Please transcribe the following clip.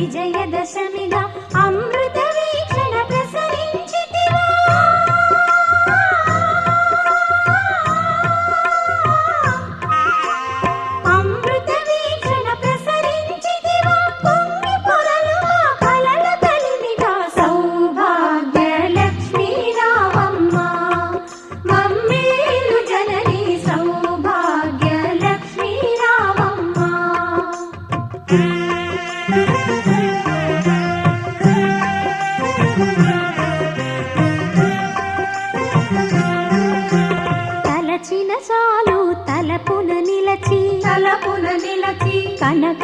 విజయదశమిగా అమృత వీక్షణ ప్రసరించితివా అమృత వీక్షణ ప్రసరించితివా పొంగి పొరలు మా కలల కలిమిగా సౌభాగ్య లక్ష్మీ రావమ్మ మమ్మేలు జనని సౌభాగ్య లక్ష్మీ రావమ్మ తలచిన చాలు తలపున నిలచి తలపున నిలచి కనక